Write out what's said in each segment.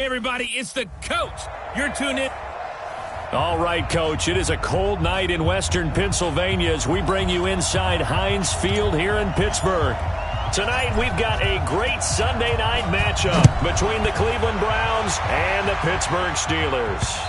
Hey everybody, it's the coach. You're tuned in. All right, Coach, it is a cold night in western Pennsylvania as we bring you inside Heinz Field here in Pittsburgh. Tonight, we've got a great Sunday night matchup between the Cleveland Browns and the Pittsburgh Steelers.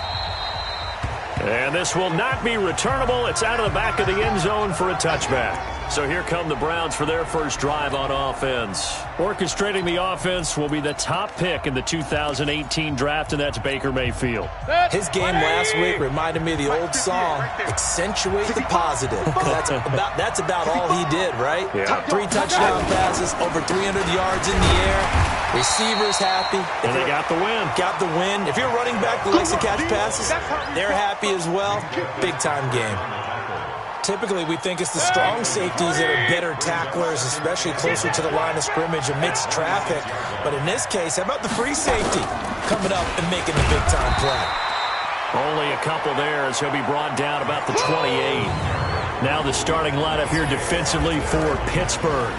And this will not be returnable. It's out of the back of the end zone for a touchback. So here come the Browns for their first drive on offense. Orchestrating the offense will be the top pick in the 2018 draft, and that's Baker Mayfield. His game last week reminded me of the old song, accentuate the positive. That's about all he did, right? Yeah. 3 touchdown passes, over 300 yards in the air. Receivers happy. And they got the win. Got the win. If you're a running back that likes to catch passes, they're happy as well. Big-time game. Typically, we think it's the strong safeties that are better tacklers, especially closer to the line of scrimmage amidst traffic. But in this case, how about the free safety coming up and making the big-time play? Only a couple there as he'll be brought down about the 28. Now the starting lineup here defensively for Pittsburgh.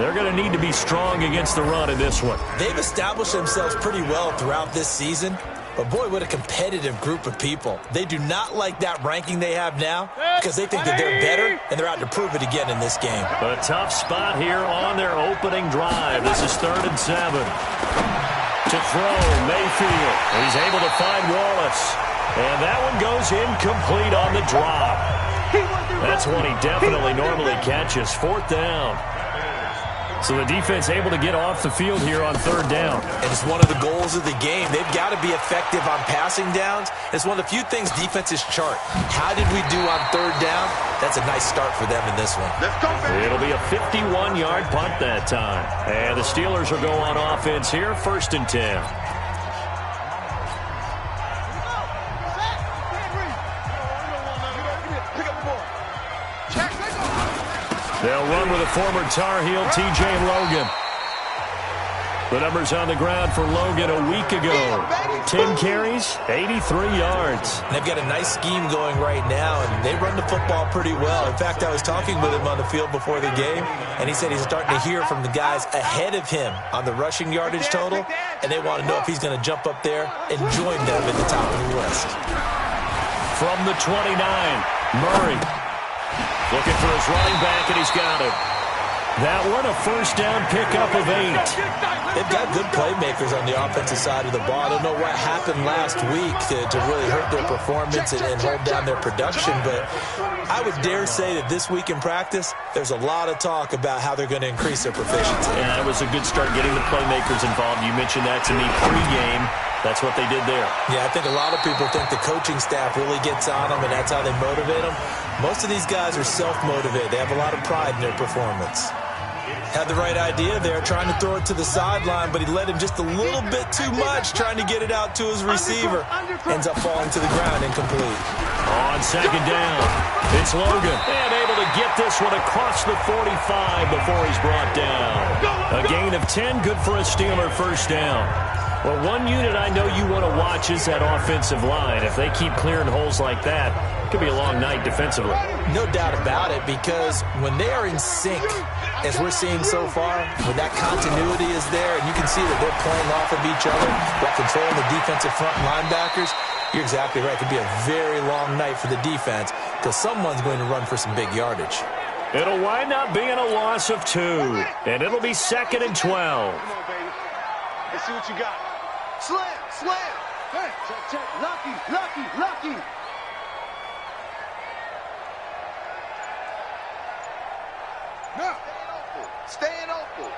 They're going to need to be strong against the run in this one. They've established themselves pretty well throughout this season. But, boy, what a competitive group of people. They do not like that ranking they have now because they think that they're better, and they're out to prove it again in this game. A tough spot here on their opening drive. This is 3rd and 7. To throw, Mayfield. He's able to find Wallace. And that one goes incomplete on the drop. That's one he definitely normally catches. 4th down. So the defense able to get off the field here on 3rd down. And it's one of the goals of the game. They've got to be effective on passing downs. It's one of the few things defenses chart. How did we do on 3rd down? That's a nice start for them in this one. It'll be a 51-yard punt that time. And the Steelers will go on offense here, 1st and 10. They'll run with a former Tar Heel, T.J. Logan. The numbers on the ground for Logan a week ago. 10 carries, 83 yards. And they've got a nice scheme going right now, and they run the football pretty well. In fact, I was talking with him on the field before the game, and he said he's starting to hear from the guys ahead of him on the rushing yardage total, and they want to know if he's going to jump up there and join them at the top of the list. From the 29, Murray. Looking for his running back, and he's got it. That one, a 1st down pickup of 8. They've got good playmakers on the offensive side of the ball. I don't know what happened last week to really hurt their performance and hold down their production, but I would dare say that this week in practice, there's a lot of talk about how they're going to increase their proficiency. Yeah, that was a good start getting the playmakers involved. You mentioned that to me pregame. That's what they did there. Yeah, I think a lot of people think the coaching staff really gets on them, and that's how they motivate them. Most of these guys are self-motivated. They have a lot of pride in their performance. Had the right idea there, trying to throw it to the sideline, but he led him just a little bit too much, trying to get it out to his receiver. Ends up falling to the ground, incomplete. On 2nd down, it's Logan. And able to get this one across the 45 before he's brought down. A gain of 10, good for a Steeler 1st down. Well, one unit I know you want to watch is that offensive line. If they keep clearing holes like that, it could be a long night defensively. No doubt about it, because when they are in sync, as we're seeing so far, when that continuity is there, and you can see that they're playing off of each other while controlling the defensive front linebackers, you're exactly right. It could be a very long night for the defense because someone's going to run for some big yardage. It'll wind up being a loss of 2, and it'll be 2nd and 12. Let's see what you got. Slam, slam. Hey, check. Lucky. Now, staying open.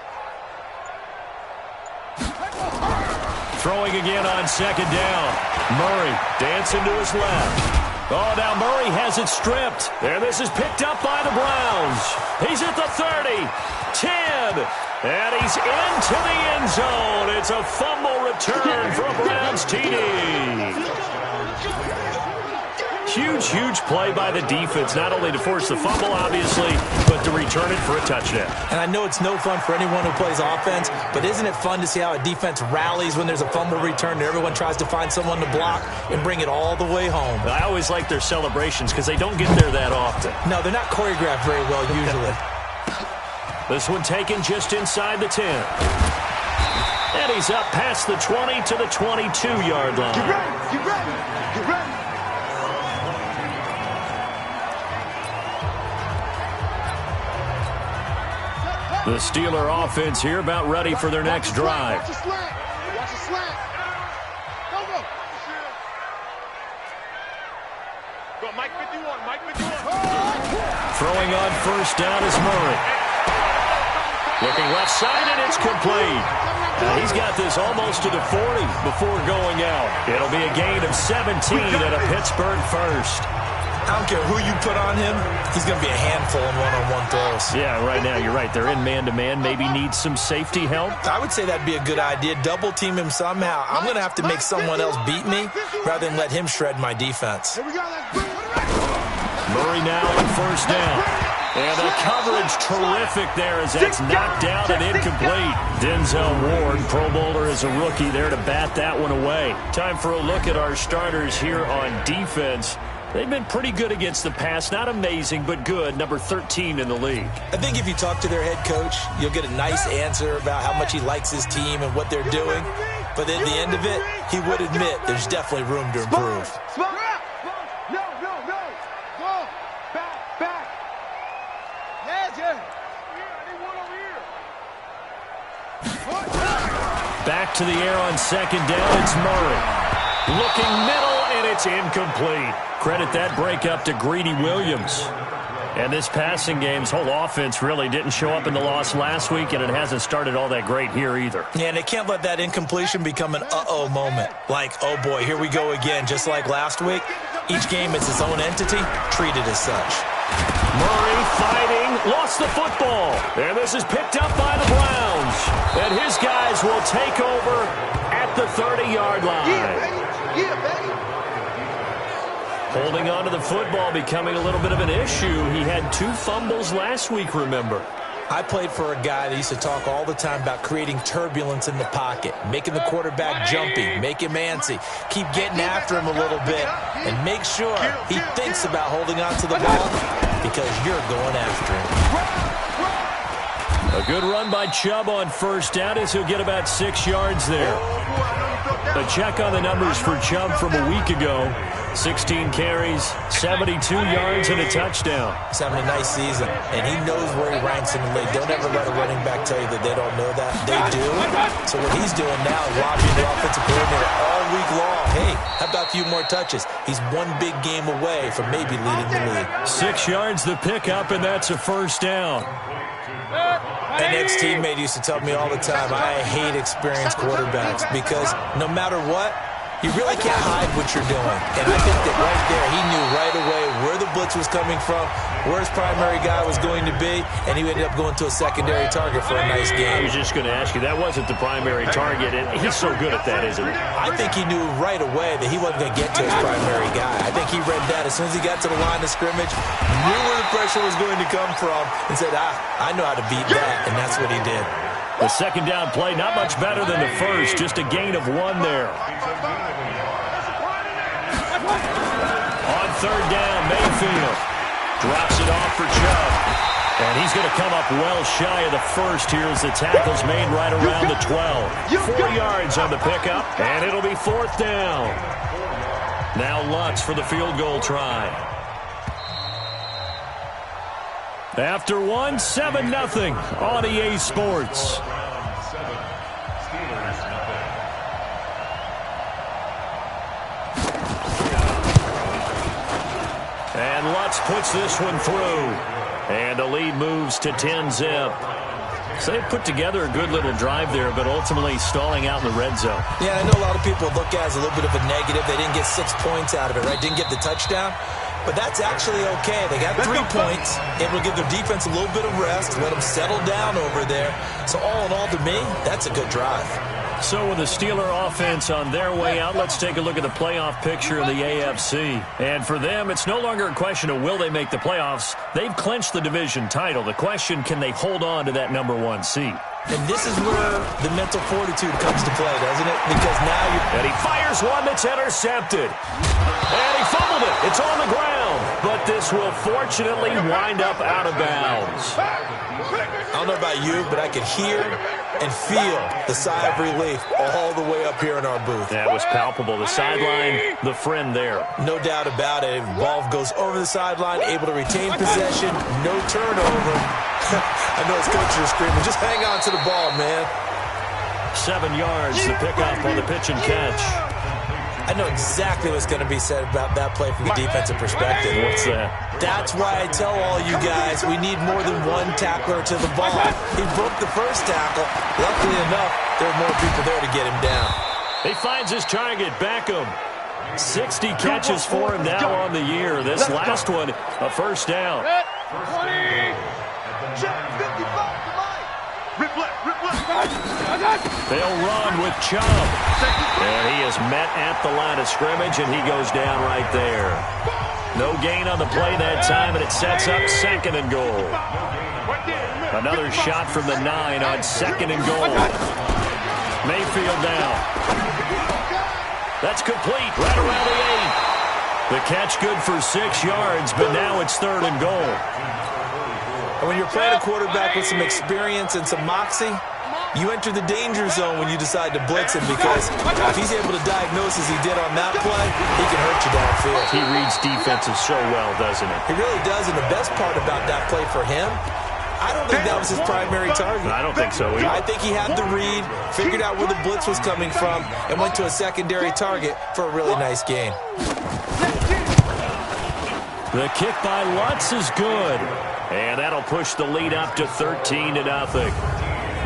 Throwing again on 2nd down. Murray dancing to his left. Oh, now Murray has it stripped. And this is picked up by the Browns. He's at the 30, 10, and he's into the end zone. It's a fumble return for a Browns TD. Huge play by the defense, not only to force the fumble, obviously, but to return it for a touchdown. And I know it's no fun for anyone who plays offense, but isn't it fun to see how a defense rallies when there's a fumble return and everyone tries to find someone to block and bring it all the way home? I always like their celebrations because they don't get there that often. No, they're not choreographed very well usually. This one taken just inside the 10. And he's up past the 20 to the 22-yard line. Get ready, get ready, get ready. The Steeler offense here about ready for their next drive. Watch the slant. Watch the slant. Go, go. Go, Mike 51, Mike 51. Throwing on first down is Murray. Looking left side, and it's complete. Now he's got this almost to the 40 before going out. It'll be a gain of 17 and a Pittsburgh first. I don't care who you put on him, he's going to be a handful in one-on-one throws. Yeah, right now, you're right. They're in man-to-man. Maybe need some safety help. I would say that'd be a good idea. Double team him somehow. I'm going to have to make someone else beat me rather than let him shred my defense. Here we go. Let's bring it. Murray now on first down. And the coverage terrific there as that's knocked down and incomplete. Denzel Ward, Pro Bowler as a rookie there to bat that one away. Time for a look at our starters here on defense. They've been pretty good against the pass. Not amazing, but good. Number 13 in the league. I think if you talk to their head coach, you'll get a nice answer about how much he likes his team and what they're doing. But at the end of it, he would admit there's definitely room to improve. No, no, no. Go. Back, back. Yeah, yeah. I need one over here. Back to the air on second down. It's Murray. Looking middle, and it's incomplete. Credit that break up to Greedy Williams. And this passing game's whole offense really didn't show up in the loss last week, and it hasn't started all that great here either. Yeah, and they can't let that incompletion become an uh-oh moment. Like, oh boy, here we go again, just like last week. Each game is its own entity, treated as such. Murray fighting, lost the football. And this is picked up by the Browns. And his guys will take over at the 30-yard line. Yeah, baby. Yeah, baby. Holding on to the football becoming a little bit of an issue. He had 2 fumbles last week, remember. I played for a guy that used to talk all the time about creating turbulence in the pocket, making the quarterback jumpy, make him antsy, keep getting after him a little bit, and make sure he thinks about holding on to the ball because you're going after him. A good run by Chubb on first down as he'll get about 6 yards there. A check on the numbers for Chubb from a week ago. 16 carries, 72 yards, and a touchdown. He's having a nice season, and he knows where he ranks in the league. Don't ever let a running back tell you that they don't know that. They do. So what he's doing now is lobbying the offensive coordinator all week long. Hey, how about a few more touches? He's one big game away from maybe leading the league. 6 yards the pickup, and that's a first down. An ex-teammate used to tell me all the time, I hate experienced quarterbacks because no matter what, you really can't hide what you're doing. And I think that right there, he knew right away where the blitz was coming from, where his primary guy was going to be, and he ended up going to a secondary target for a nice game. I was just going to ask you, that wasn't the primary target, and he's so good at that, isn't he? I think he knew right away that he wasn't going to get to his primary guy. I think he read that as soon as he got to the line of scrimmage, knew where the pressure was going to come from, and said, I know how to beat that, and that's what he did. The second down play, not much better than the first, just a gain of 1 there. On third down, Mayfield drops it off for Chubb. And he's going to come up well shy of the first here as the tackle's made right around the 12. 4 yards on the pickup, and it'll be 4th down. Now Lutz for the field goal try. After 1, 7-0 on EA Sports. And Lutz puts this one through. And the lead moves to 10-zip. So they put together a good little drive there, but ultimately stalling out in the red zone. Yeah, I know a lot of people look at it as a little bit of a negative. They didn't get 6 points out of it, right? Didn't get the touchdown. But that's actually okay. They got 3 points. It will give their defense a little bit of rest, let them settle down over there. So all in all, to me, that's a good drive. So with the Steeler offense on their way out, let's take a look at the playoff picture of the AFC. And for them, it's no longer a question of will they make the playoffs. They've clinched the division title. The question, can they hold on to that number 1 seed? And this is where the mental fortitude comes to play, doesn't it? Because now you're... And he fires Here's one that's intercepted. And he fumbled it. It's on the ground. But this will fortunately wind up out of bounds. I don't know about you, but I could hear and feel the sigh of relief all the way up here in our booth. That was palpable. The sideline, the friend there. No doubt about it. Ball goes over the sideline, able to retain possession, no turnover. I know his coaches are screaming, just hang on to the ball, man. 7 yards, the pickup on the pitch and catch. I know exactly what's going to be said about that play from a defensive perspective. What's that? That's why I tell all you guys we need more than one tackler to the ball. He broke the first tackle. Luckily enough, there are more people there to get him down. He finds his target, Beckham. 60 catches for him now on the year. This last one, a first down. 20. Check 55. Rip left, rip left. They'll run with Chubb. And he is met at the line of scrimmage, and he goes down right there. No gain on the play that time, and it sets up 2nd and goal. Another shot from the 9 on 2nd and goal. Mayfield now. That's complete right around the 8. The catch good for 6 yards, but now it's 3rd and goal. And when you're playing a quarterback with some experience and some moxie, you enter the danger zone when you decide to blitz him, because if he's able to diagnose as he did on that play, he can hurt you downfield. He reads defenses so well, doesn't he? He really does, and the best part about that play for him, I don't think that was his primary target. I don't think so either. I think he had the read, figured out where the blitz was coming from, and went to a secondary target for a really nice gain. The kick by Lutz is good. And that'll push the lead up to 13-0.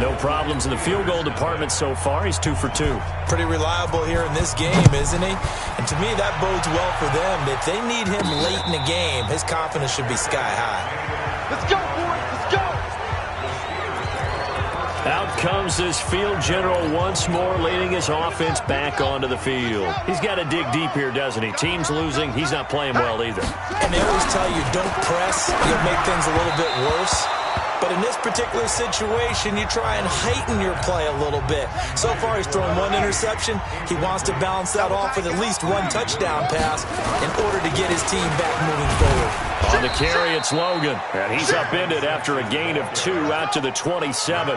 No problems in the field goal department so far. He's 2 for 2. Pretty reliable here in this game, isn't he? And to me, that bodes well for them. If they need him late in the game, his confidence should be sky high. Let's go, boys. Let's go. Out comes this field general once more, leading his offense back onto the field. He's got to dig deep here, doesn't he? Team's losing. He's not playing well either. And they always tell you, don't press. You'll make things a little bit worse. But in this particular situation, you try and heighten your play a little bit. So far, he's thrown 1 interception. He wants to balance that off with at least 1 touchdown pass in order to get his team back moving forward. On the carry, it's Logan. And he's upended after a gain of 2 out to the 27.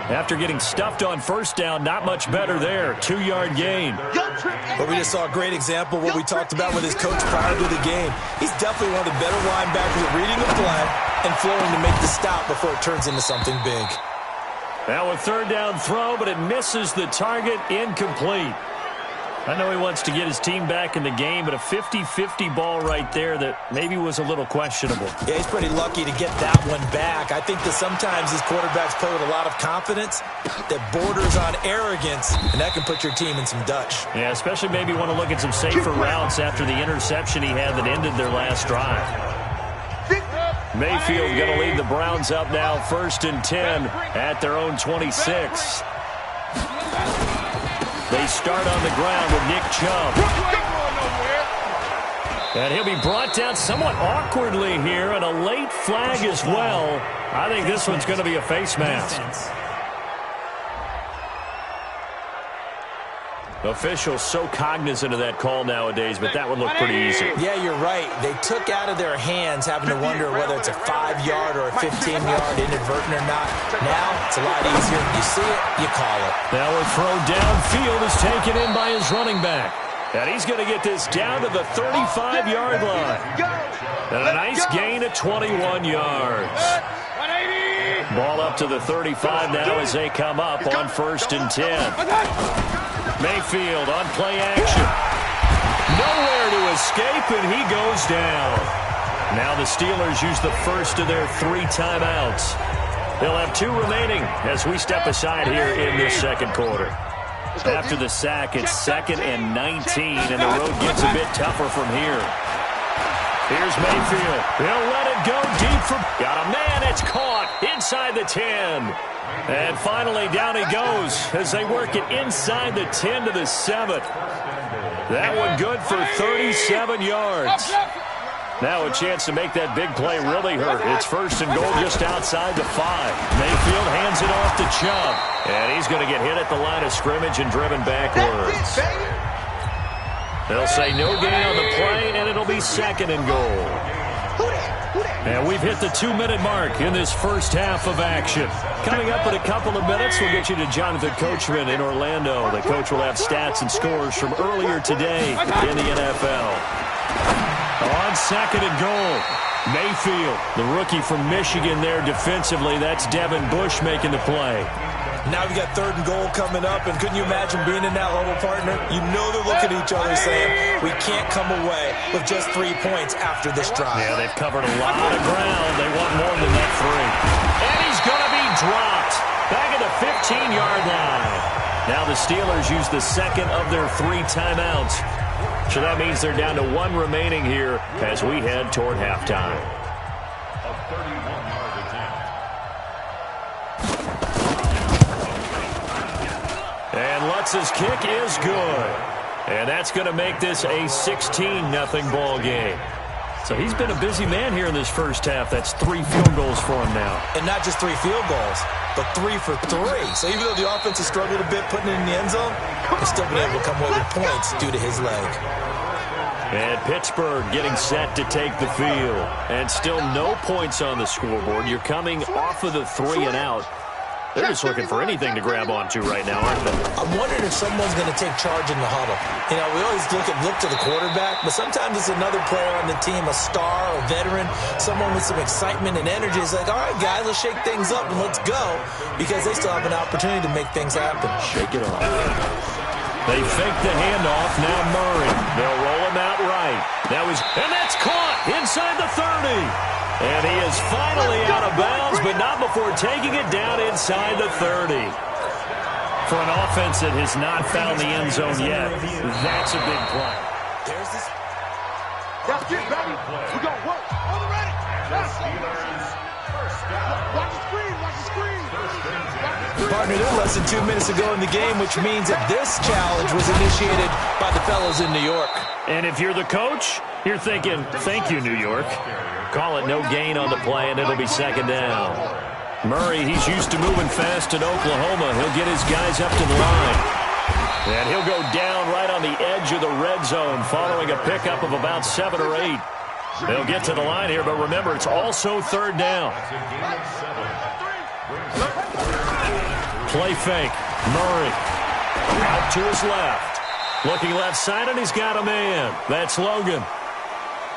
After getting stuffed on first down, not much better there. 2-yard gain. But we just saw a great example of what we talked about with his coach prior to the game. He's definitely one of the better linebackers at reading the play and flowing to make the stop before it turns into something big. Now a 3rd down throw, but it misses the target, incomplete. I know he wants to get his team back in the game, but a 50-50 ball right there that maybe was a little questionable. Yeah, he's pretty lucky to get that one back. I think that sometimes these quarterbacks play with a lot of confidence that borders on arrogance, and that can put your team in some Dutch. Yeah, especially maybe want to look at some safer routes after the interception he had that ended their last drive. Mayfield going to lead the Browns up now, 1st and 10 at their own 26. They start on the ground with Nick Chubb. And he'll be brought down somewhat awkwardly here, and a late flag as well. I think this one's going to be a face mask. Officials so cognizant of that call nowadays, but that would look pretty easy. Yeah, you're right. They took out of their hands having to wonder whether it's a 5-yard or a 15-yard inadvertent or not. Now, it's a lot easier. You see it, you call it. Now a throw downfield is taken in by his running back. And he's going to get this down to the 35-yard line. And a nice gain of 21 yards. Ball up to the 35 now as they come up on 1st and 10. Mayfield on play action. Nowhere to escape, and he goes down. Now the Steelers use the first of their 3 timeouts. They'll have 2 remaining as we step aside here in this 2nd quarter. After the sack, it's 2nd and 19, and the road gets a bit tougher from here. Here's Mayfield. He'll let it go deep for... Got a man. It's caught inside the 10. And finally, down he goes as they work it inside the 10 to the 7. That one good for 37 yards. Now a chance to make that big play really hurt. It's 1st and goal just outside the 5. Mayfield hands it off to Chubb. And he's going to get hit at the line of scrimmage and driven backwards. They'll say no gain on the play, and it'll be second and goal. And we've hit the 2-minute mark in this first half of action. Coming up in a couple of minutes, we'll get you to Jonathan Coachman in Orlando. The coach will have stats and scores from earlier today in the NFL. On second and goal, Mayfield, the rookie from Michigan there defensively. That's Devin Bush making the play. Now we got third and goal coming up, and couldn't you imagine being in that level, partner? You know they're looking at each other saying, we can't come away with just 3 points after this drive. Yeah, they've covered a lot of ground. They want more than that 3. And he's going to be dropped back at the 15-yard line. Now the Steelers use the second of their 3 timeouts. So that means they're down to 1 remaining here as we head toward halftime. A 31-yard attempt. And Lutz's kick is good. And that's going to make this a 16-0 ball game. So he's been a busy man here in this first half. That's 3 field goals for him now. And not just 3 field goals, but 3 for 3. So even though the offense has struggled a bit putting it in the end zone, they've still been able to come away with points due to his leg. And Pittsburgh getting set to take the field. And still no points on the scoreboard. You're coming off of the 3 and out. They're just looking for anything to grab onto right now, aren't they? I'm wondering if someone's going to take charge in the huddle. You know, we always look to the quarterback, but sometimes it's another player on the team, a star, a veteran, someone with some excitement and energy. It's like, all right, guys, let's shake things up and let's go, because they still have an opportunity to make things happen. Shake it off. They fake the handoff. Now Murray. They'll roll him out right. And that's caught inside the 30. And he is finally out of bounds, but not before taking it down inside the 30. For an offense that has not found the end zone yet, that's a big play. There's this. Let's get ready. We're going to work. On the ready. Watch the screen. Watch the screen. Partner, they're less than 2 minutes ago in the game, which means that this challenge was initiated by the fellows in New York. And if you're the coach, you're thinking, thank you, New York. Call it no gain on the play, and it'll be second down. Murray, he's used to moving fast in Oklahoma. He'll get his guys up to the line. And he'll go down right on the edge of the red zone following a pickup of about 7 or 8. They'll get to the line here, but remember, it's also third down. Play fake. Murray out to his left. Looking left side, and he's got a man. That's Logan.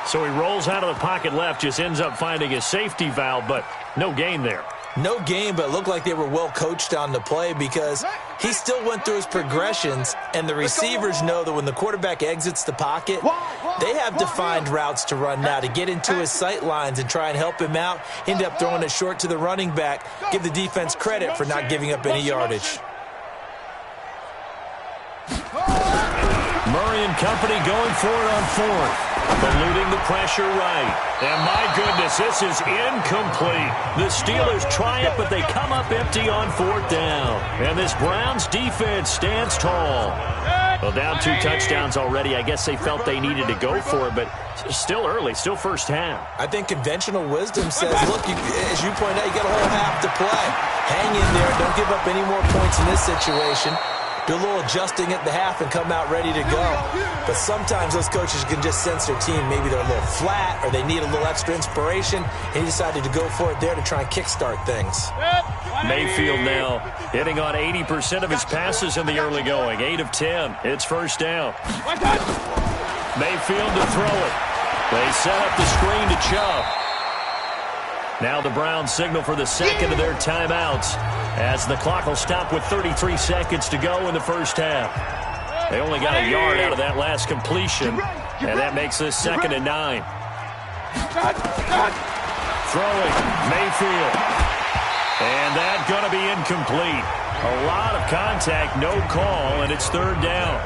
So he rolls out of the pocket left, just ends up finding a safety valve, but no gain there. No gain, but it looked like they were well coached on the play because he still went through his progressions, and the receivers know that when the quarterback exits the pocket, they have defined routes to run now to get into his sight lines and try and help him out. End up throwing it short to the running back. Give the defense credit for not giving up any yardage. Murray and company going for it on 4th. Eluding the pressure right. And my goodness, this is incomplete. The Steelers try it, but they come up empty on 4th down. And this Browns defense stands tall. Well, down 2 touchdowns already. I guess they felt they needed to go for it, but still early, still first half. I think conventional wisdom says, look, as you point out, you got a whole half to play. Hang in there. Don't give up any more points in this situation. Do a little adjusting at the half and come out ready to go. But sometimes those coaches can just sense their team. Maybe they're a little flat or they need a little extra inspiration. And he decided to go for it there to try and kickstart things. Mayfield now hitting on 80% of his passes in the early going. 8 of 10. It's first down. Mayfield to throw it. They set up the screen to Chubb. Now the Browns signal for the second of their timeouts as the clock will stop with 33 seconds to go in the first half. They only got a yard out of that last completion, and that makes this 2nd and 9. Throwing, Mayfield. And that's going to be incomplete. A lot of contact, no call, and it's 3rd down.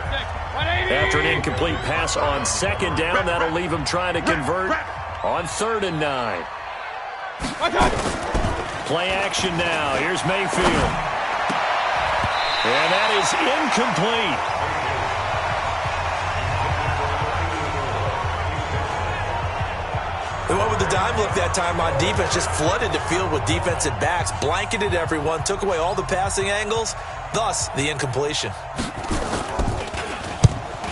After an incomplete pass on 2nd down, that'll leave him trying to convert on 3rd and 9. Play action now. Here's Mayfield. And that is incomplete. They went with the dime look that time on defense, just flooded the field with defensive backs, blanketed everyone, took away all the passing angles, thus the incompletion.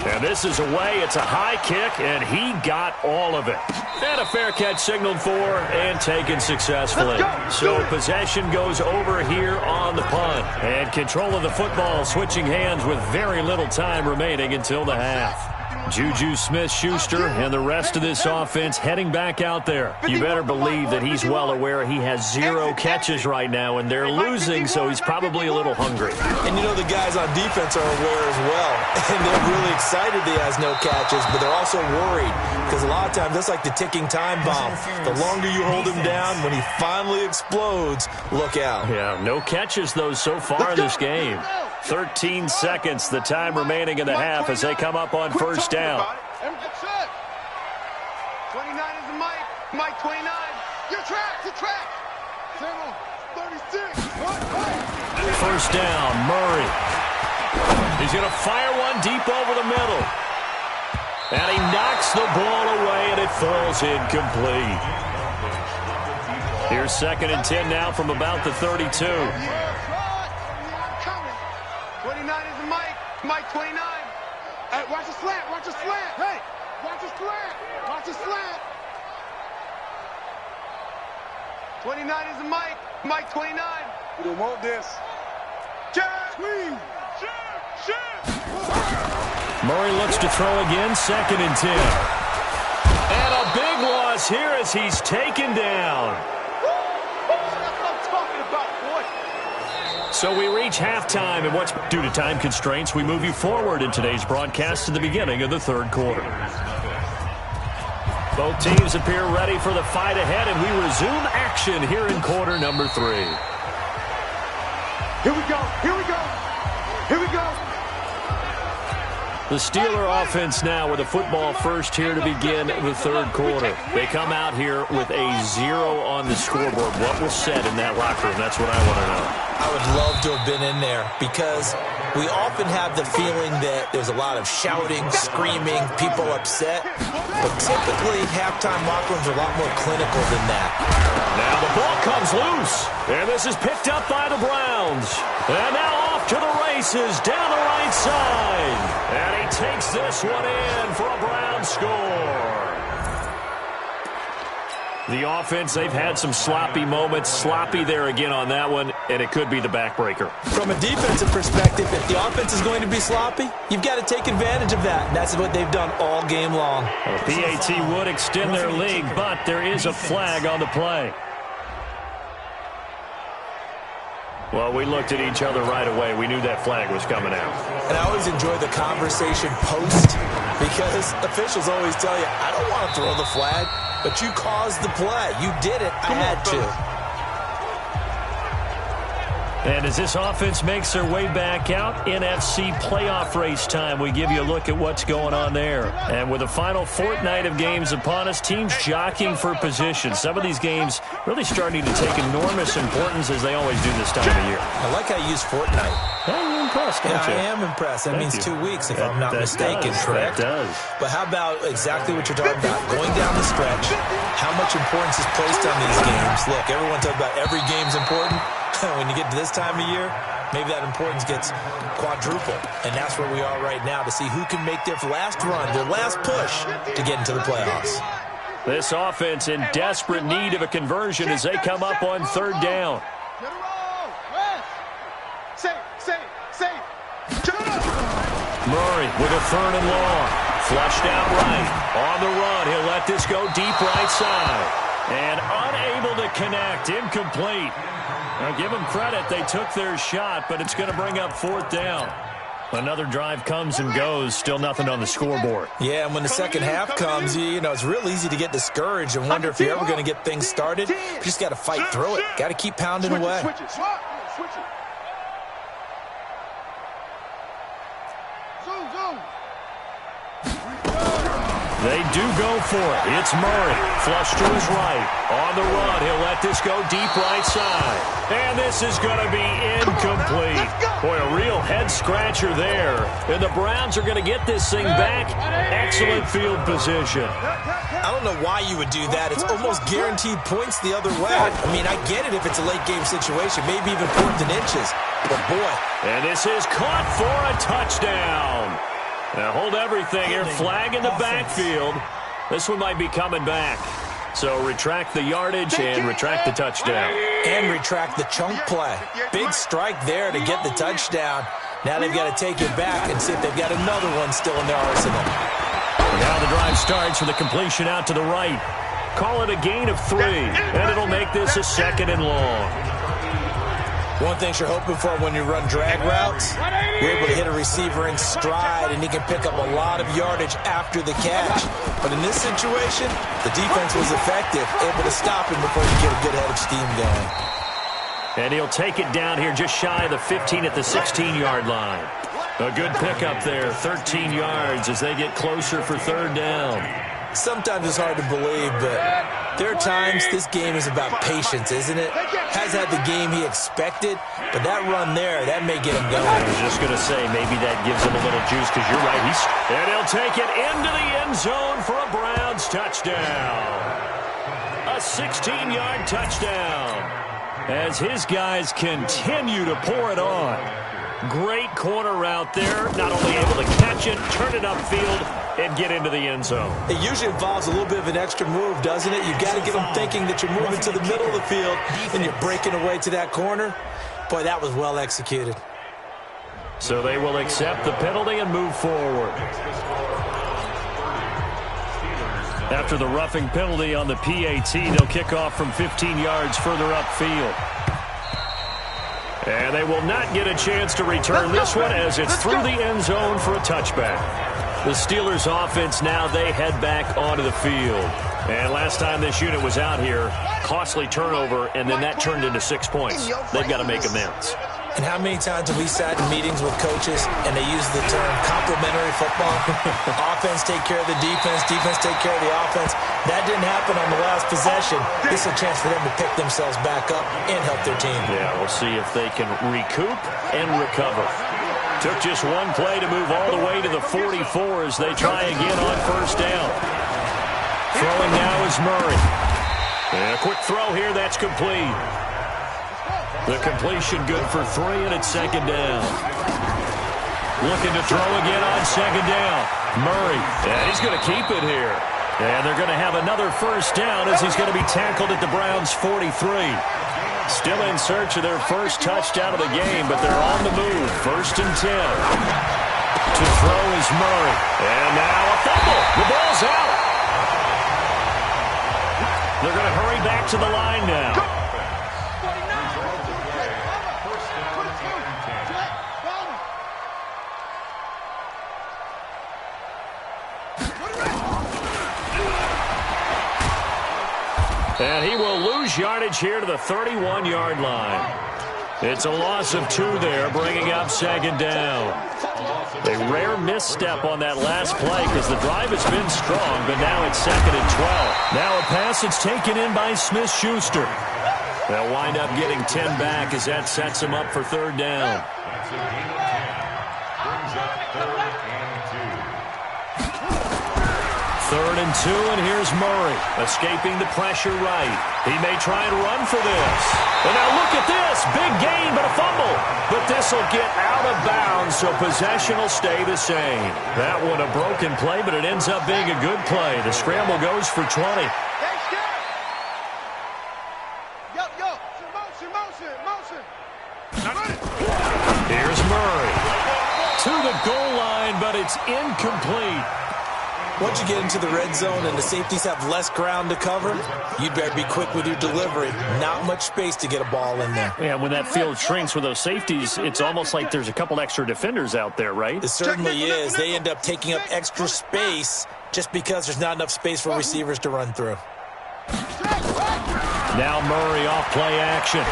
And this is away. It's a high kick, and he got all of it. And a fair catch signaled for and taken successfully. So possession goes over here on the punt. And control of the football switching hands with very little time remaining until the half. Juju Smith-Schuster and the rest of this offense heading back out there. You better believe that he's well aware he has 0 catches right now, and they're losing, so he's probably a little hungry. And you know the guys on defense are aware as well. And they're really excited that he has no catches, but they're also worried because a lot of times that's like the ticking time bomb. The longer you hold him down, when he finally explodes, look out. Yeah, no catches, though, so far in this game. 13 seconds, the time remaining in the half as they come up on first down. 29 is the Mike. Mike 29. Your track, your track. 36. First down, Murray. He's going to fire one deep over the middle. And he knocks the ball away, and it falls incomplete. Here's 2nd and 10 now from about the 32. 29 is the Mike. Mike 29. Hey, watch the slant. Watch the slant. Hey, watch the slant. Watch the slant. 29 is the Mike. Mike 29. We don't want this. Murray looks to throw again. 2nd and 10. And a big loss here as he's taken down. So we reach halftime, and what's due to time constraints, we move you forward in today's broadcast to the beginning of the 3rd quarter. Both teams appear ready for the fight ahead, and we resume action here in quarter number 3. Here we go. Here we go. Here we go. The Steeler offense now with a football first here to begin the 3rd quarter. They come out here with a 0 on the scoreboard. What was said in that locker room? That's what I want to know. I would love to have been in there because we often have the feeling that there's a lot of shouting, screaming, people upset. But typically, halftime locker rooms are a lot more clinical than that. Now the ball comes loose. And this is picked up by the Browns. And now off to the races down the right side. And he takes this one in for a Browns score. The offense, they've had some sloppy moments. Sloppy there again on that one, and it could be the backbreaker. From a defensive perspective, if the offense is going to be sloppy, you've got to take advantage of that. And that's what they've done all game long. Well, PAT would extend their lead, but there is a flag on the play. Well, we looked at each other right away. We knew that flag was coming out. And I always enjoy the conversation post because officials always tell you, I don't want to throw the flag, but you caused the play. You did it. I had to. And as this offense makes their way back out, NFC playoff race time, we give you a look at what's going on there. And with the final fortnight of games upon us, teams jockeying for position. Some of these games really starting to take enormous importance as they always do this time of year. I like how you use fortnight. You're impressed, don't you? I am impressed. That means 2 weeks, if I'm not that mistaken, does, correct? That does. But how about exactly what you're talking about? Going down the stretch, how much importance is placed on these games? Look, everyone talks about every game's important. When you get to this time of year, maybe that importance gets quadrupled. And that's where we are right now to see who can make their last run, their last push to get into the playoffs. This offense in desperate need of a conversion as they come up on 3rd down. Murray with a 3rd and long. Flushed out right. On the run, he'll let this go deep right side. And unable to connect, incomplete. Now give them credit, they took their shot, but it's going to bring up 4th down. Another drive comes and goes, still nothing on the scoreboard. Yeah, and when the second half comes, you know, it's real easy to get discouraged and wonder if you're ever going to get things started. You just got to fight through it. Got to keep pounding away. They do go for it. It's Murray. Flush to his right. On the run, he'll let this go deep right side. And this is going to be incomplete. Boy, a real head-scratcher there. And the Browns are going to get this thing back. Excellent field position. I don't know why you would do that. It's almost guaranteed points the other way. I mean, I get it if it's a late-game situation, maybe even 4th and inches. But, boy. And this is caught for a touchdown. Now hold everything here. Flag in the backfield. This one might be coming back. So retract the yardage and retract the touchdown. And retract the chunk play. Big strike there to get the touchdown. Now they've got to take it back and see if they've got another one still in their arsenal. Now the drive starts with a completion out to the right. Call it a gain of 3, and it'll make this a 2nd and long. One thing you're hoping for when you run drag routes, you're able to hit a receiver in stride, and he can pick up a lot of yardage after the catch. But in this situation, the defense was effective, able to stop him before he get a good head of steam going. And he'll take it down here just shy of the 15 at the 16-yard line. A good pickup there, 13 yards as they get closer for 3rd down. Sometimes it's hard to believe, but there are times this game is about patience, isn't it? Has had the game he expected, but that run there, that may get him going. I was just going to say, maybe that gives him a little juice because you're right. And he'll take it into the end zone for a Browns touchdown. A 16-yard touchdown as his guys continue to pour it on. Great corner route there. Not only able to catch it, turn it upfield, and get into the end zone. It usually involves a little bit of an extra move, doesn't it? You've got to get them thinking that you're moving to the middle of the field and you're breaking away to that corner. Boy, that was well executed. So they will accept the penalty and move forward. After the roughing penalty on the PAT, they'll kick off from 15 yards further upfield. And they will not get a chance to return this one as it's through the end zone for a touchback. The Steelers offense now, they head back onto the field. And last time this unit was out here, costly turnover, and then that turned into 6 points. They've got to make amends. And how many times have we sat in meetings with coaches and they use the term complementary football? Offense take care of the defense, defense take care of the offense. That didn't happen on the last possession. This is a chance for them to pick themselves back up and help their team. Yeah, we'll see if they can recoup and recover. Took just one play to move all the way to the 44 as they try again on 1st down. Throwing now is Murray. And a quick throw here, that's complete. The completion good for 3, and it's 2nd down. Looking to throw again on 2nd down. Murray, and he's going to keep it here. And they're going to have another 1st down as he's going to be tackled at the Browns' 43. Still in search of their first touchdown of the game, but they're on the move. 1st and 10. To throw is Murray. And now a fumble. The ball's out. They're going to hurry back to the line now. And he will lose yardage here to the 31-yard line. It's a loss of 2 there, bringing up 2nd down. A rare misstep on that last play because the drive has been strong, but now it's 2nd and 12. Now a pass that's taken in by Smith-Schuster. They'll wind up getting 10 back as that sets him up for 3rd down. Third and 2, and here's Murray, escaping the pressure right. He may try and run for this. And now look at this. Big gain, but a fumble. But this will get out of bounds, so possession will stay the same. That one a broken play, but it ends up being a good play. The scramble goes for 20. Here's Murray. To the goal line, but it's incomplete. Once you get into the red zone and the safeties have less ground to cover, you'd better be quick with your delivery. Not much space to get a ball in there. Yeah, when that field shrinks with those safeties, it's almost like there's a couple extra defenders out there, right? It certainly is. They end up taking up extra space just because there's not enough space for receivers to run through. Now Murray off play action.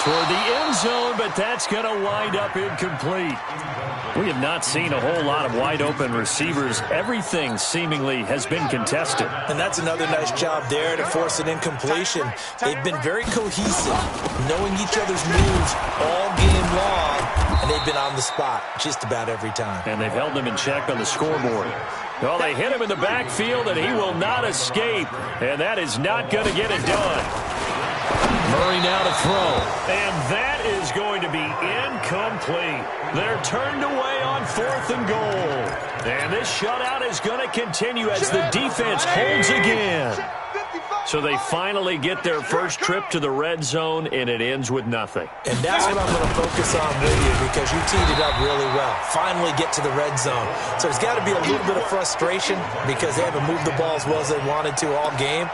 Toward the end zone, but that's going to wind up incomplete. We have not seen a whole lot of wide-open receivers. Everything seemingly has been contested. And that's another nice job there to force an incompletion. They've been very cohesive, knowing each other's moves all game long, and they've been on the spot just about every time. And they've held them in check on the scoreboard. Well, they hit him in the backfield, and he will not escape. And that is not going to get it done. Murray now to throw. And that is going to be incomplete. They're turned away on 4th and goal. And this shutout is going to continue as the defense holds again. So they finally get their first trip to the red zone, and it ends with nothing. And that's what I'm going to focus on with you, because you teed it up really well. Finally get to the red zone. So there's got to be a little bit of frustration because they haven't moved the ball as well as they wanted to all game.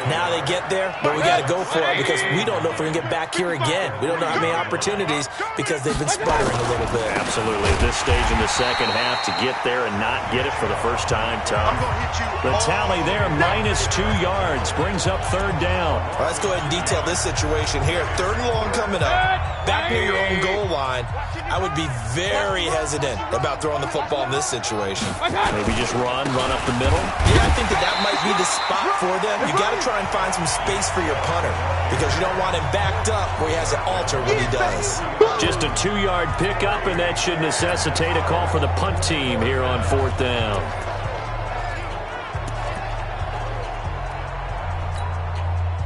Now they get there, but we got to go for it because we don't know if we're going to get back here again. We don't know how many opportunities because they've been sputtering a little bit. Absolutely. At this stage in the second half, to get there and not get it for the first time, tough. The tally there, -2 yards, brings up 3rd down. All right, let's go ahead and detail this situation here. 3rd and long coming up, back near your own goal line. I would be very hesitant about throwing the football in this situation. Maybe just run up the middle. Yeah, I think that might be the spot for them. You got to try and find some space for your punter because you don't want him backed up where he has to alter what he does. Just a 2-yard pickup, and that should necessitate a call for the punt team here on 4th down.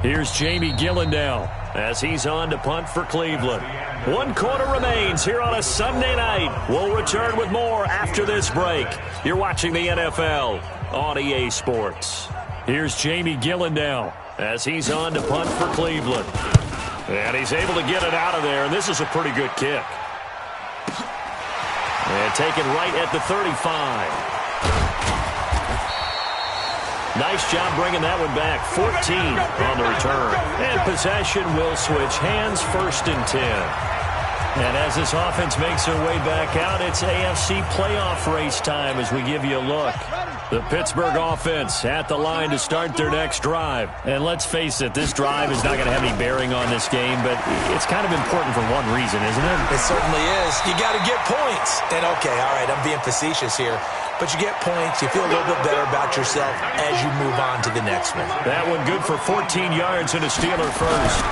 Here's Jamie Gillendow as he's on to punt for Cleveland. 1 quarter remains here on a Sunday night. We'll return with more after this break. You're watching the NFL on EA Sports. Here's Jamie Gillendow as he's on to punt for Cleveland. And he's able to get it out of there, and this is a pretty good kick. And taken right at the 35. Nice job bringing that one back. 14 on the return. And possession will switch hands, 1st and 10. And as this offense makes their way back out, it's AFC playoff race time as we give you a look. The Pittsburgh offense at the line to start their next drive. And let's face it, this drive is not going to have any bearing on this game, but it's kind of important for one reason, isn't it? It certainly is. You got to get points. And okay, all right, I'm being facetious here. But you get points, you feel a little bit better about yourself as you move on to the next one. That one good for 14 yards and a Steeler first.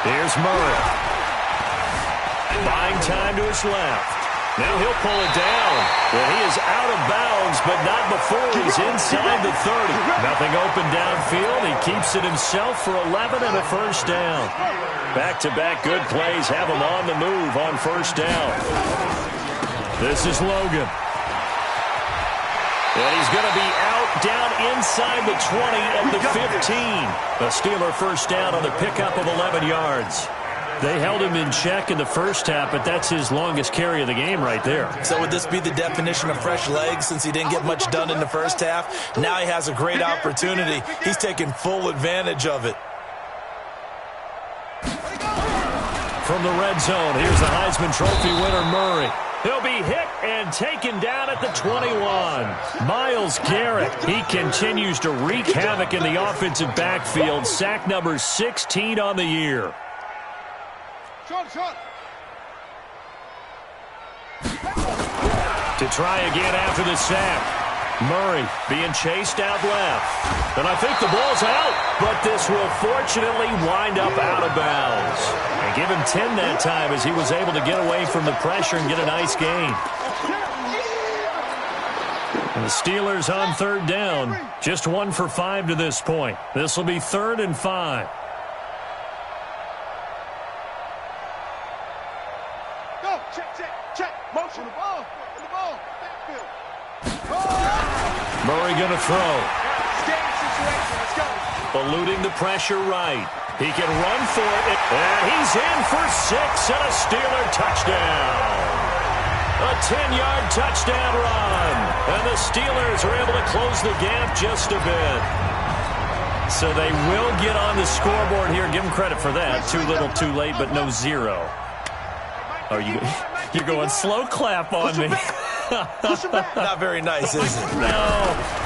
Here's Murray. Buying time to his left. Now he'll pull it down. Well, he is out of bounds, but not before he's inside the 30. Nothing open downfield. He keeps it himself for 11 and a first down. Back-to-back good plays have him on the move on first down. This is Logan. And he's going to be out down inside the 20 at the 15. A Steeler first down on the pickup of 11 yards. They held him in check in the first half, but that's his longest carry of the game right there. So would this be the definition of fresh legs since he didn't get much done in the first half? Now he has a great opportunity. He's taking full advantage of it. From the red zone, here's the Heisman Trophy winner, Murray. He'll be hit and taken down at the 21. Myles Garrett, he continues to wreak havoc in the offensive backfield. Sack number 16 on the year. To try again after the sack. Murray being chased out left. And I think the ball's out, but this will fortunately wind up out of bounds. And give him 10 that time as he was able to get away from the pressure and get a nice gain. And the Steelers on 3rd down. Just 1 for 5 to this point. This will be 3rd and 5. Go, check, motion, the ball, backfield. Murray going to throw. Game situation, let's go. Eluding the pressure right. He can run for it. And he's in for 6 and a Steeler touchdown. A 10-yard touchdown run. And the Steelers are able to close the gap just a bit. So they will get on the scoreboard here. Give them credit for that. Too little, too late, but no 0. Oh, you're going slow clap on me. Not very nice, is it? No,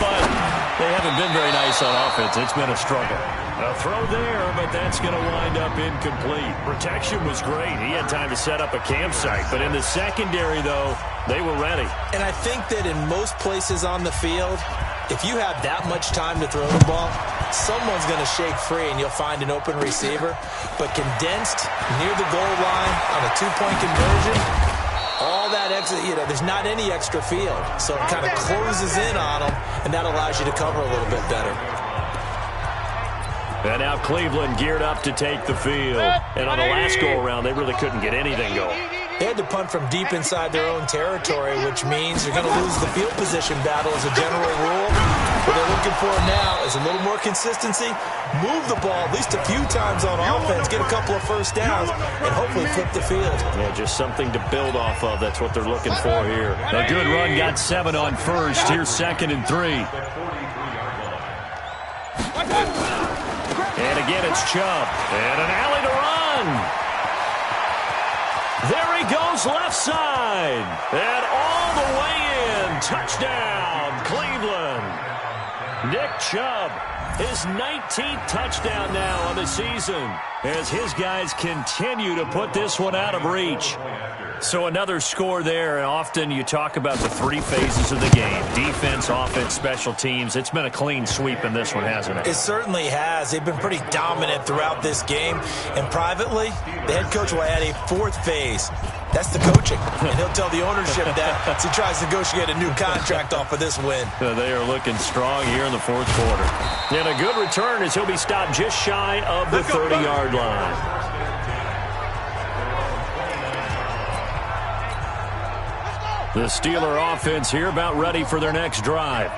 but they haven't been very nice on offense. It's been a struggle. A throw there, but that's going to wind up incomplete. Protection was great. He had time to set up a campsite. But in the secondary, though, they were ready. And I think that in most places on the field, if you have that much time to throw the ball, someone's going to shake free and you'll find an open receiver. But condensed near the goal line on a 2-point conversion, all that extra, there's not any extra field. So it kind of closes in on them, and that allows you to cover a little bit better. And now Cleveland geared up to take the field. And on the last go-around, they really couldn't get anything going. They had to punt from deep inside their own territory, which means you're going to lose the field position battle as a general rule. What they're looking for now is a little more consistency, move the ball at least a few times on offense, get a couple of first downs, and hopefully flip the field. Yeah, just something to build off of. That's what they're looking for here. A good run, got 7 on first. Here's 2nd and 3. And again, it's Chubb. And an alley to run. There he goes, left side. And all the way in. Touchdown, Cleveland. Nick Chubb, his 19th touchdown now on the season, as his guys continue to put this one out of reach. So another score there, and often you talk about the 3 phases of the game: defense, offense, special teams. It's been a clean sweep in this one, hasn't it? It certainly has. They've been pretty dominant throughout this game. And privately, the head coach will add a 4th phase. That's the coaching. And he'll tell the ownership that as he tries to negotiate a new contract off of this win. They are looking strong here in the 4th quarter. And a good return as he'll be stopped just shy of the 30-yard line. The Steeler offense here about ready for their next drive.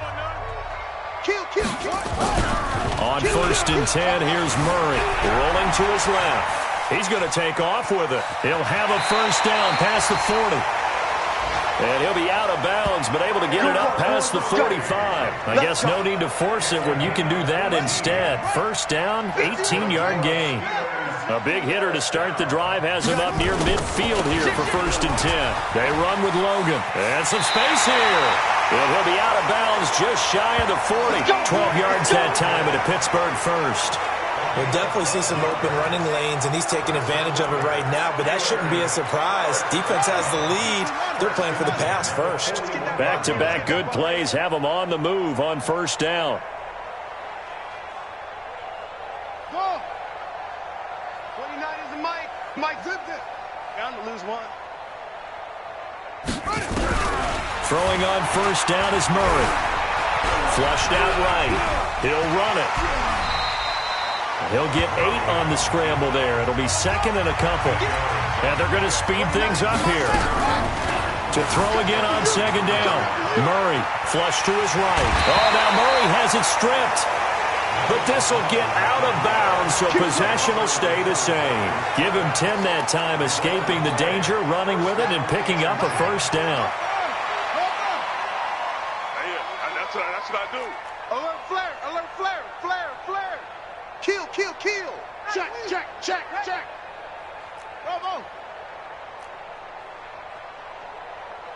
On 1st and 10, here's Murray rolling to his left. He's going to take off with it. He'll have a first down past the 40. And he'll be out of bounds, but able to get it up past the 45. I guess no need to force it when you can do that instead. First down, 18-yard gain. A big hitter to start the drive has him up near midfield here for 1st and 10. They run with Logan. And some space here. And he'll be out of bounds just shy of the 40. 12 yards that time at a Pittsburgh first. We'll definitely see some open running lanes, and he's taking advantage of it right now, but that shouldn't be a surprise. Defense has the lead. They're playing for the pass first. Back-to-back good plays have them on the move on 1st down. Go! 29 is the Mike. Mike zipped it. Down to lose 1. Throwing on 1st down is Murray. Flushed out right. He'll run it. He'll get 8 on the scramble there. It'll be 2nd and a couple. And they're going to speed things up here. To throw again on 2nd down. Murray flush to his right. Oh, now Murray has it stripped. But this will get out of bounds, so possession will stay the same. Give him 10 that time, escaping the danger, running with it, and picking up a first down. That's what I do. Alert flare, alert flare, flare, flare. Kill, kill, kill. Check, check, check, check. Bravo.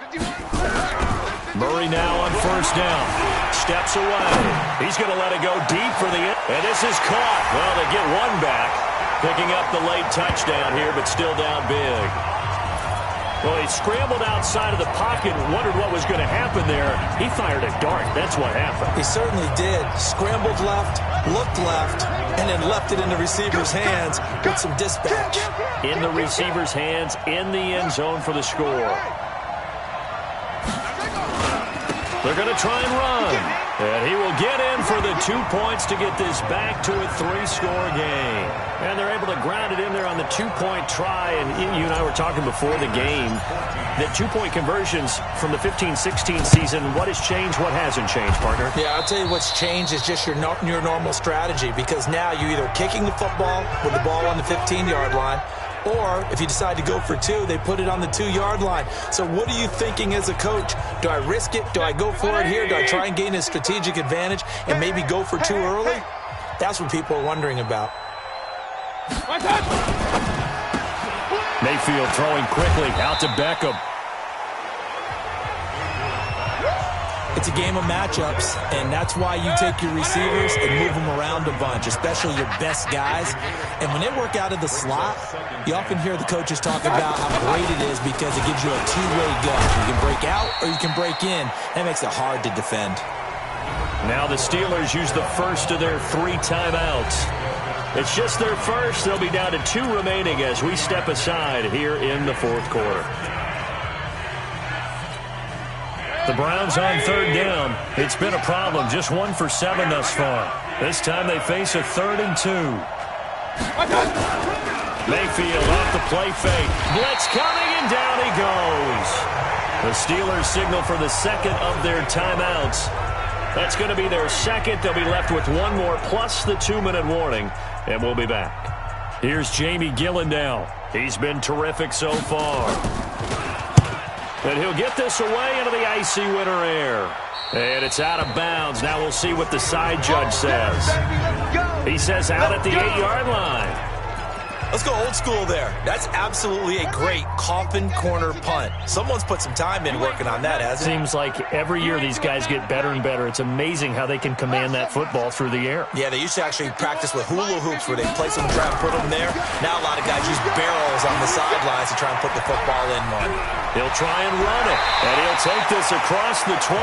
51. Murray now on 1st down. Steps away. He's going to let it go deep for the end. And this is caught. Well, they get 1 back. Picking up the late touchdown here, but still down big. Well, he scrambled outside of the pocket and wondered what was going to happen there. He fired a dart. That's what happened. He certainly did. Scrambled left, looked left, and then left it in the receiver's hands with some dispatch. In the receiver's hands, in the end zone for the score. They're going to try and run. And he will get in for the 2 points to get this back to a 3-score game. And they're able to ground it in there on the 2-point try. And you and I were talking before the game that 2-point conversions from the 15-16 season, what has changed, what hasn't changed, partner? Yeah, I'll tell you what's changed is just your normal strategy, because now you're either kicking the football with the ball on the 15-yard line, or if you decide to go for 2, they put it on the 2-yard line. So what are you thinking as a coach? Do I risk it? Do I go for it here? Do I try and gain a strategic advantage and maybe go for 2 early? That's what people are wondering about. Mayfield throwing quickly out to Beckham. It's a game of matchups, and that's why you take your receivers and move them around a bunch, especially your best guys. And when they work out of the slot, you often hear the coaches talk about how great it is because it gives you a two-way go. You can break out or you can break in. That makes it hard to defend. Now the Steelers use the first of their 3 timeouts. It's just their first. They'll be down to 2 remaining as we step aside here in the 4th quarter. The Browns on third down. It's been a problem. Just 1 for 7 thus far. This time they face a 3rd and 2. Mayfield off the play fake. Blitz coming, and down he goes. The Steelers signal for the second of their timeouts. That's going to be their second. They'll be left with 1 more plus the 2-minute warning, and we'll be back. Here's Jamie Gillandale. He's been terrific so far. And he'll get this away into the icy winter air. And it's out of bounds. Now we'll see what the side judge says. He says out at the 8-yard line. Let's go old school there. That's absolutely a great coffin corner punt. Someone's put some time in working on that, hasn't it? Seems like every year these guys get better and better. It's amazing how they can command that football through the air. Yeah, they used to actually practice with hula hoops where they place them and try and put them there. Now a lot of guys use barrels on the sidelines to try and put the football in one. He'll try and run it, and he'll take this across the 25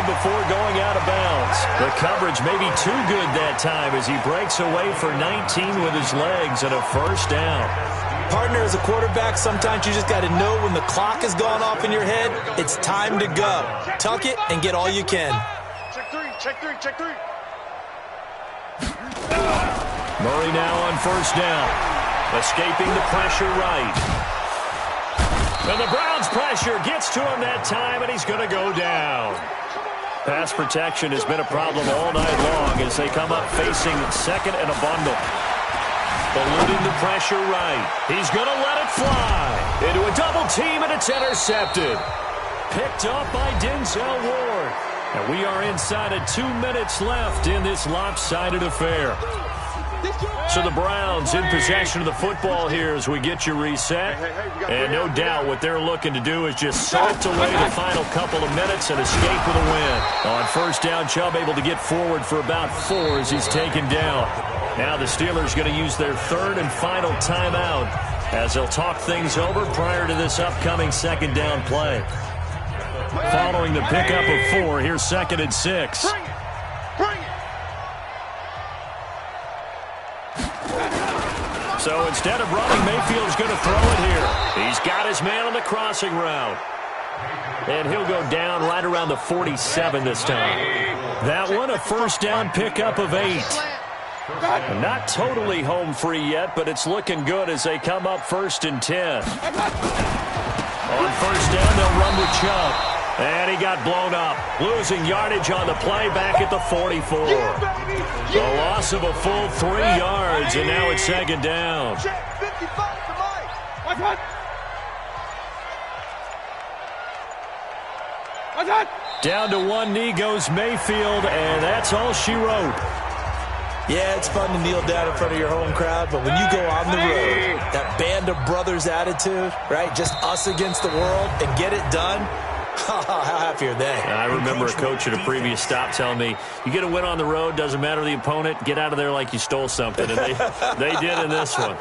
before going out of bounds. The coverage may be too good that time as he breaks away for 19 with his legs and a first down. Partner, as a quarterback, sometimes you just got to know when the clock has gone off in your head, it's time to go. Tuck it and get all you can. Check three, check three, check three. Murray now on first down. Escaping the pressure right. And the Browns pressure gets to him that time, and he's going to go down. Pass protection has been a problem all night long as they come up facing second and a bundle. Eluding the pressure right. He's going to let it fly. Into a double team, and it's intercepted. Picked up by Denzel Ward. And we are inside of 2 minutes left in this lopsided affair. So the Browns in possession of the football here as we get you reset. And no doubt what they're looking to do is just salt away the final couple of minutes and escape with a win. On first down, Chubb able to get forward for about 4 as he's taken down. Now the Steelers going to use their 3rd and final timeout as they'll talk things over prior to this upcoming second down play. Following the pickup of 4, here's 2nd and 6. So instead of running, Mayfield's going to throw it here. He's got his man on the crossing route. And he'll go down right around the 47 this time. That one, a first down pickup of 8. Not totally home free yet, but it's looking good as they come up 1st and 10. On first down, they'll run with Chubb. And he got blown up, losing yardage on the play back at the 44. The loss of a full 3 yards, and now it's 2nd down. Down to 1 knee goes Mayfield, and that's all she wrote. Yeah, it's fun to kneel down in front of your home crowd, but when you go on the road, that band of brothers attitude, right, just us against the world, and get it done, how happy are they? I remember a coach at a previous stop telling me, you get a win on the road, doesn't matter the opponent, get out of there like you stole something. And they did in this one.